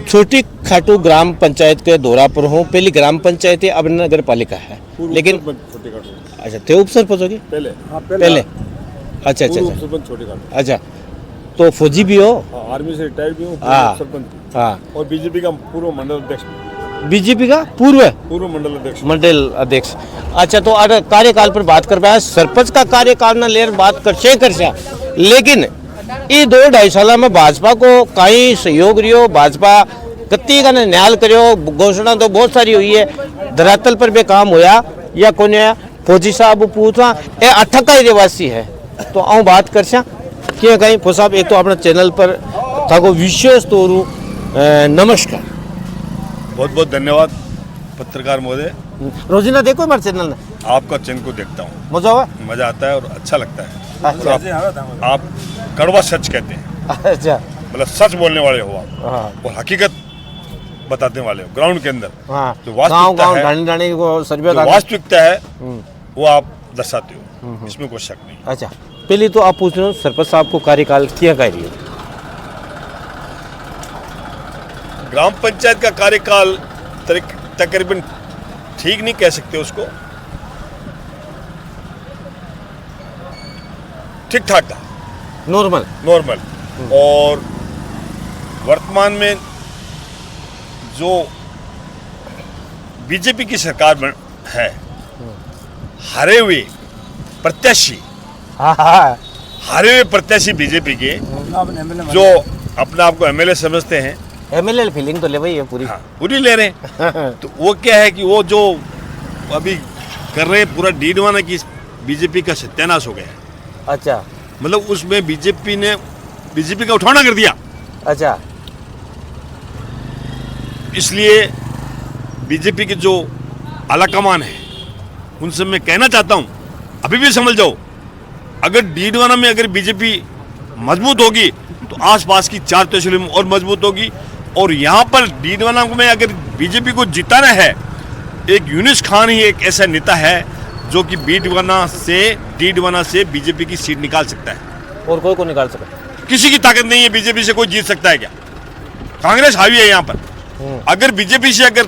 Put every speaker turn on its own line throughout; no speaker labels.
छोटी खाटू ग्राम पंचायत के दौरा पर हूँ। पहली ग्राम पंचायत है, अब नगर पालिका है, लेकिन अच्छा थे उप सरपंच होगी पहले अच्छा अच्छा अच्छा। तो फौजी भी हो?
आर्मी से रिटायर्ड भी हूँ, सरपंच।
हाँ,
और बीजेपी का पूर्व मंडल अध्यक्ष।
बीजेपी का पूर्व मंडल अध्यक्ष। अच्छा, तो अगर कार्यकाल पर बात कर पाया, सरपंच का कार्यकाल न लेर बात कर लेकिन ये 2-2.5 साल में भाजपा को कई सहयोग रियो, भाजपा कत्ती का न्याल करियो, घोषणा तो बहुत सारी हुई है, धरातल पर भी काम होया या कोने फौजी साहब पूछा ए अठक का ही रहवासी है। तो आऊँ बात कर क्या कहीं फौज साहब, एक तो अपना चैनल पर था को विशेष तौर नमस्कार,
बहुत बहुत धन्यवाद पत्रकार महोदय।
रोजीना देखो हमारे चैनल ने,
आपका चैनल को देखता हूँ, मजा आता है और अच्छा लगता है।
अच्छा।
आप कड़वा सच कहते हैं,
अच्छा,
मतलब सच बोलने वाले हो आप,
हाँ।
और हकीकत बताने वाले हो ग्राउंड के अंदर।
हाँ,
जो वास्तविकता है वो आप दर्शाते हो, इसमें कोई शक नहीं।
अच्छा, पहले तो आप पूछ रहे हो सरपंच साहब को कार्यकाल क्या कह रही हो?
ग्राम पंचायत का कार्यकाल तकरीबन ठीक नहीं कह सकते उसको, ठीक ठाक था,
नॉर्मल।
और वर्तमान में जो बीजेपी की सरकार है, हारे हुए प्रत्याशी, हारे हुए प्रत्याशी बीजेपी के जो अपने आप को एमएलए समझते हैं,
एमएलए फीलिंग तो ले भाई है पूरी।
हाँ, पूरी ले रहे हैं। तो वो क्या है कि वो जो अभी कर रहे हैं, पूरा डीडवाना की बीजेपी का सत्यानाश हो गया है।
अच्छा,
मतलब उसमें बीजेपी का उठाना कर दिया।
अच्छा,
इसलिए बीजेपी के जो आलाकमान है उनसे मैं कहना चाहता हूं, अभी भी समझ जाओ, अगर डीडवाना में अगर बीजेपी मजबूत होगी तो आसपास की 4 तहसीलों में और मजबूत होगी। और यहाँ पर डीडवाना में अगर बीजेपी को जिताना है, एक यूनुस खान ही एक ऐसा नेता है जो कि डीडवाना से बीजेपी की सीट निकाल सकता है।
और कोई को निकाल सकता?
किसी की ताकत नहीं है, बीजेपी से कोई जीत सकता है क्या? कांग्रेस हावी है यहाँ पर। अगर बीजेपी से अगर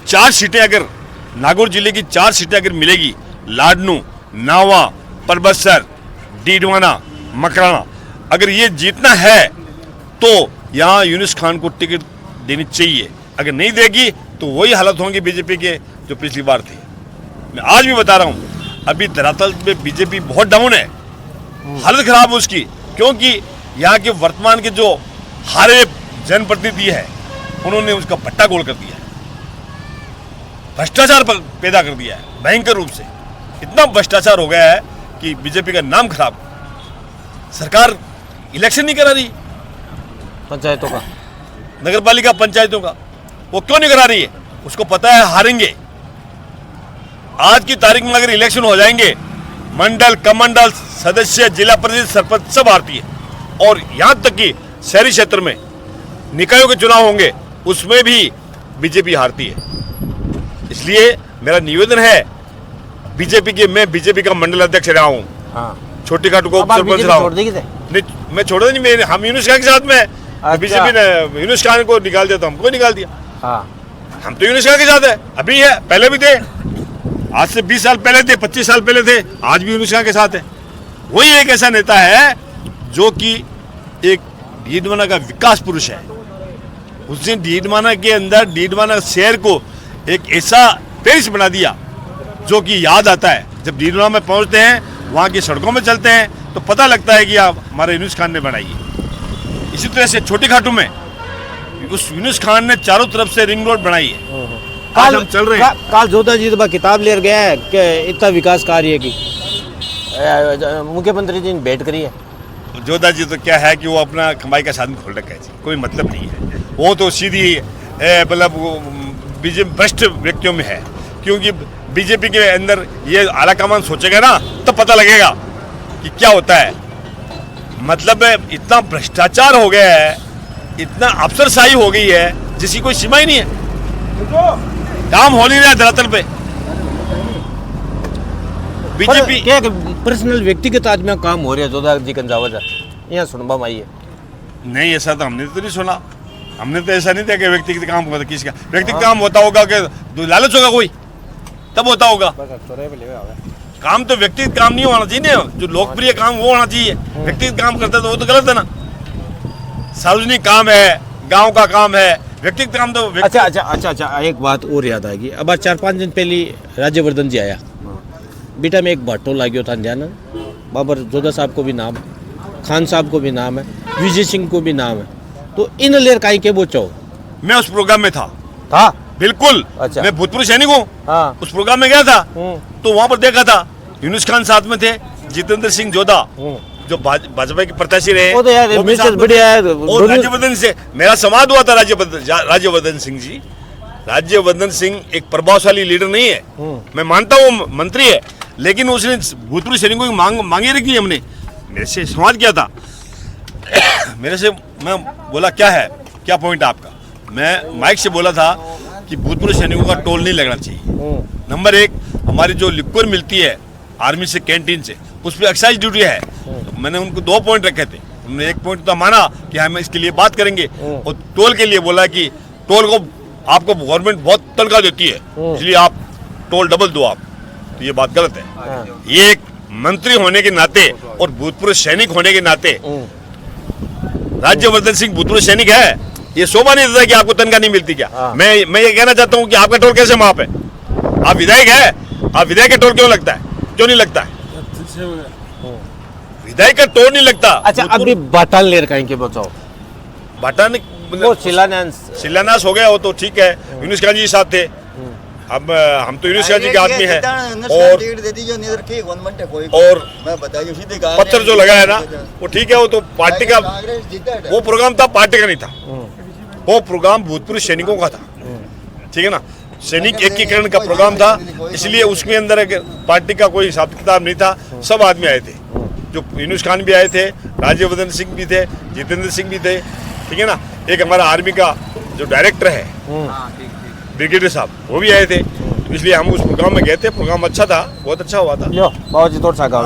4 सीटें, अगर नागौर जिले की 4 सीटें अगर मिलेगी, लाडनू, नावा, परबसर, डीडवाना, मकराना, अगर ये जीतना है तो यहाँ यूनुस खान को टिकट देनी चाहिए। अगर नहीं देगी तो वही हालत होंगी बीजेपी के जो पिछली बार थी। मैं आज भी बता रहा हूँ, अभी धरातल पे बीजेपी बहुत डाउन है, हालत खराब है उसकी, क्योंकि यहाँ के वर्तमान के जो हारे जनप्रतिनिधि है उन्होंने उसका पट्टा गोल कर दिया है, भ्रष्टाचार पैदा कर दिया है भयंकर रूप से। इतना भ्रष्टाचार हो गया है कि बीजेपी का नाम खराब। सरकार इलेक्शन नहीं करा रही
पंचायतों का,
नगरपालिका पंचायतों का, वो क्यों नहीं करा रही है? उसको पता है हारेंगे। आज की तारीख में अगर इलेक्शन हो जाएंगे, मंडल, कमंडल, सदस्य, जिला परिषद, सरपंच सब हारती है। और यहां तक कि शहरी क्षेत्र में निकायों के चुनाव होंगे, उसमें भी बीजेपी हारती है। इसलिए मेरा निवेदन है बीजेपी के, मैं बीजेपी का मंडल अध्यक्ष रहा हूँ, हाँ। छोटी खाटू को सरपंच रहा हूँ। नहीं, मैं छोड़ा नहीं, हम यूनुस खान के साथ में। अच्छा। बीजेपी ने यूनुस खान को निकाल दिया तो हमको निकाल दिया। हाँ। हम तो यूनुस खान के साथ है, अभी है, पहले भी थे, आज से 20 साल पहले थे, 25 साल पहले थे, आज भी यूनुस खान के साथ है। वही एक ऐसा नेता है जो कि एक डीडवाना का विकास पुरुष है। उसने डीडवाना के अंदर, डीडवाना शहर को एक ऐसा पेरिस बना दिया जो कि याद आता है। जब डीडवाना में पहुंचते हैं, वहाँ की सड़कों में चलते हैं, तो पता लगता है कि हमारे यूनुस खान ने बनाई है। इसी तरह से छोटी खाटू में उस यूनुस खान ने चारों तरफ से रिंग रोड बनाई है। आज हम चल रहे हैं।
काल जोधा जी तो किताब ले गया है कि इतना विकास कार्य की मुख्यमंत्री जी ने भेंट करी है।
जोधा जी तो क्या है कि वो अपना कमाई का साधन खोल रखा है जी, कोई मतलब नहीं है। वो तो सीधी मतलब बीजेपी भ्रष्ट व्यक्तियों में है, क्योंकि बीजेपी के अंदर ये आलाकमान सोचेगा ना तब पता लगेगा कि क्या होता है। मतलब इतना भ्रष्टाचार हो गया है, इतना अफसरशाही हो गई है जिसकी कोई सीमा ही नहीं है। काम हो नहीं रहा धरातल पे। बीजेपी
क्या पर्सनल व्यक्तिगत आज में काम हो रहा है जोधा जी कंजावत यहाँ सुनबा में आई है?
नहीं, ऐसा तो हमने तो नहीं सुना। हमने तो ऐसा नहीं था कि व्यक्तिगत काम होता किसी का, व्यक्तिगत काम होता होगा कि लालच होगा कोई, तब होता होगा। काम तो व्यक्तिगत काम नहीं होना चाहिए ना, जो लोकप्रिय काम वो होना चाहिए। व्यक्तिगत काम करते तो वो तो गलत है ना। सार्वजनिक काम है, गांव का काम है, व्यक्तिगत काम तो
अच्छा, एक बात और याद आएगी। अब 4-5 दिन पहले राज्यवर्धन जी आया, बेटा में एक भट्टो लाग्यो था ध्यान, बाबर जोधा साहब को भी नाम, खान साहब को भी नाम है, विजय सिंह को भी नाम है, तो इन लेर काई के बोचो।
मैं उस प्रोग्राम में था बिल्कुल।
अच्छा।
मैं भूतपूर्व सैनिक हूँ।
हाँ।
उस प्रोग्राम में गया था तो वहां पर देखा था यूनुस खान साथ में थे, जितेंद्र सिंह जोधा जो भाजपा के प्रत्याशी रहे,
वो तो यार
वो भी
मिसेस
साथ में
बढ़िया है।
थे। और राज्यवर्धन से मेरा संवाद हुआ था। राज्यवर्धन सिंह जी, राज्यवर्धन सिंह एक प्रभावशाली लीडर नहीं है, मैं मानता हूँ वो मंत्री है, लेकिन उसने भूतपूर्व सैनिकों की मांगे रखी। हमने मेरे से संवाद किया था, मेरे से मैं बोला क्या है, क्या पॉइंट आपका। मैं माइक से बोला था कि भूतपूर्व सैनिकों का टोल नहीं लगना चाहिए। नंबर 1, हमारी जो लिक्विड मिलती है आर्मी से, कैंटीन से, उस पर एक्साइज ड्यूटी है। तो मैंने उनको 2 पॉइंट रखे थे। उन्होंने एक पॉइंट तो माना कि हम इसके लिए बात करेंगे, और टोल के लिए बोला कि टोल को आपको गवर्नमेंट बहुत तनख्वाह देती है, इसलिए आप टोल डबल दो आप। तो ये बात गलत है। ये एक मंत्री होने के नाते और भूतपूर्व सैनिक होने के नाते, राज्यवर्धन सिंह भूतपूर्व सैनिक है, ये शोभा नहीं देता कि आपको तनख्वाह नहीं मिलती क्या। मैं ये कहना चाहता हूँ कि आपका टोल कैसे माफ है। आप विधायक है, आप विधायक का टोल क्यों लगता है, क्यों नहीं लगता है? विधायक का टोल नहीं लगता।
अच्छा, अभी बाटान लेर काई के बचाओ,
बाटान
वो
शिलान्यास हो गया, वो तो ठीक है, यूनुस खान जी साथ थे। अब हम तो यूनुस खान जी के आदमी हैं, और पत्थर जो लगा है ना वो ठीक है, वो तो पार्टी का, वो प्रोग्राम था, पार्टी का नहीं था। वो प्रोग्राम भूतपूर्व सैनिकों का था, ठीक है ना, सैनिक एकीकरण का प्रोग्राम था, इसलिए उसके अंदर पार्टी का कोई हिसाब किताब नहीं था। सब आदमी आए थे, जो यूनुस खान भी आए थे, राज्यवर्धन सिंह भी थे, जितेंद्र सिंह भी थे, ठीक है ना। एक हमारा आर्मी का जो डायरेक्टर है ब्रिगेडियर साहब, वो भी आए थे। तो इसलिए हम उस प्रोग्राम में गए थे। प्रोग्राम अच्छा था, बहुत अच्छा हुआ था।
लो बाबूजी तोड़ सा गाओ,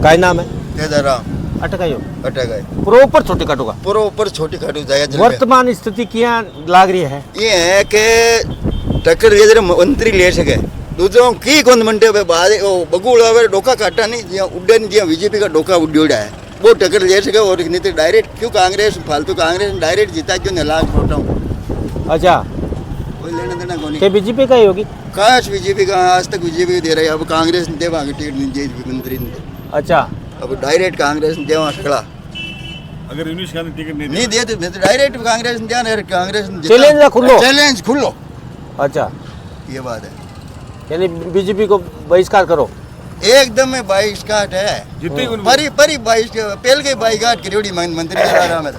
काय नाम है?
केदारराम
अटकायो
अटकाई
पूरा ऊपर छोटी काटूगा।
पूरा ऊपर छोटी खाटू जाया जल
वर्तमान स्थिति क्या लाग रही है?
ये है कि टक्कर ये जरा मंत्री ले सके दूसरों की कौन मंडे पे बाद बगुड़ आवे डोका काटा नहीं, जिया उड्डन जिया बीजेपी का डोका उड्योड़ा है, वो टक्कर ले सके। और नहीं तो डायरेक्ट क्यों कांग्रेस, फालतू कांग्रेस डायरेक्ट जीता क्यों नहीं, लाख वोट हूँ।
अच्छा,
कोई लेना देना कौन
क्या बीजेपी का ही होगी?
काश बीजेपी का, आज तक बीजेपी दे रही है, अब कांग्रेस ने देवा टिकट नहीं दे मंत्री ने।
अच्छा,
अब डायरेक्ट कांग्रेस ने देवा खड़ा
अगर यूनुस खान टिकट
नहीं दे तो डायरेक्ट कांग्रेस ने दिया, कांग्रेस ने
चैलेंज खुलो,
चैलेंज खुलो।
अच्छा,
ये बात है,
यानी बीजेपी को बहिष्कार करो।
एकदम में 22 काट है, परी 22 पहल के 22 काट करोड़ी मंत्री रहा में।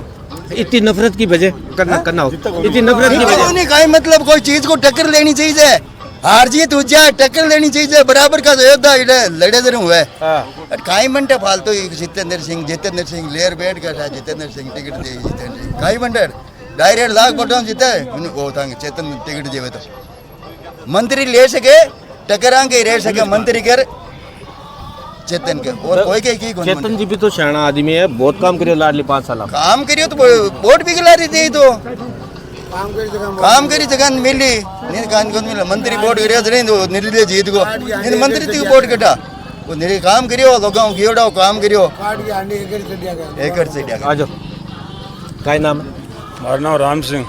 इतनी नफरत की वजह करना हो, इतनी नफरत की वजह
नहीं का मतलब कोई चीज को टक्कर लेनी चाहिए, हार जीत हो जाए टक्कर लेनी चाहिए, बराबर का योद्धा लड़े जरूर हुए। काई मंडे फालतू जितेंद्र सिंह लेर बैठ का जितेंद्र सिंह टिकट दे, जितेंद्र सिंह काई मंडे डायरेक्ट लाख बटन जीते वो चेतन टिकट देवे तो मंत्री ले सके, टकरा के रह सके मंत्री कर चेतन के। और कोई के की
चेतन जी भी तो शाना आदमी है, बहुत काम करियो लाडली 5 साल
काम करियो तो वोट भी गिला रही थी, तो काम करी जगह मिली नहीं, कान कौन मिला मंत्री वोट गिरा नहीं तो निर्दलीय जीत को नहीं, मंत्री थी वोट कटा वो निरी काम करियो, लोगों की ओडा काम करियो एकड़ से दिया।
आ जाओ, काय नाम है?
मारा नाम राम सिंह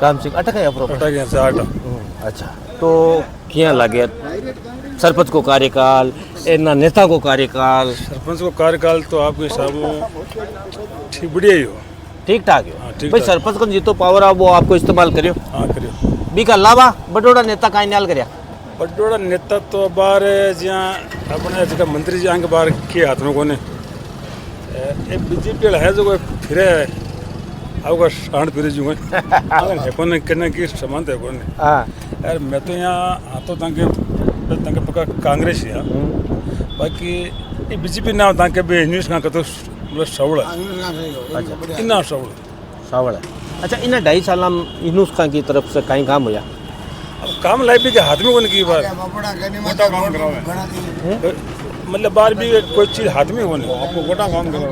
अटक है अप्रो
अटक गया 60।
अच्छा, तो क्या लगे सरपंच को कार्यकाल, इतना नेता को कार्यकाल?
सरपंच को कार्यकाल तो आपके हिसाब ठीक बढ़िया ही हो,
ठीक ठाक है
हाँ, ठीक
भाई।
ठाक।
सरपंच को जितो पावर आ वो आपको इस्तेमाल करियो।
हाँ करियो।
बी का अलावा बटोड़ा नेता का न्याल करया
बटोड़ा नेता तो बाहर जहाँ अपने जगह मंत्री जी आगे बाहर के हाथ में कोने एक बीजेपी है जो फिरे आपका शांत फिरे जो है कोने करने की समानता है कोने।
हाँ,
यार मैं तो यहाँ आता तंगे पक्का कांग्रेस है, बाकी ये बीजेपी ना तंगे भी न्यूज़ का तो मतलब सवड़ है, इतना
सावड़ है। अच्छा, इन 2.5 साल यूनुस खान की तरफ से कहीं काम होया?
अब काम लाइफ के हाथ में कोने की बात मतलब बाहर भी कोई चीज़ हाथ में होने आपको गोटा काम करो,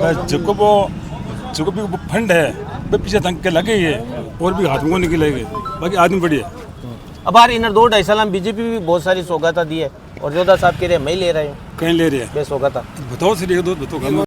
जो भी फंड है भाई पीछे तंग के लगे ही है और भी हाथ में निकलेंगे, बाकी आदमी बढ़िया।
अब बार इन 2-2.5 साल में बीजेपी भी बहुत सारी सौगात दी है और जोधा साहब कह रहे हैं मैं ही ले रहे हूँ,
कहीं ले रहे हैं,
बे सौगात।
बताओ सर, एक दो बताओ।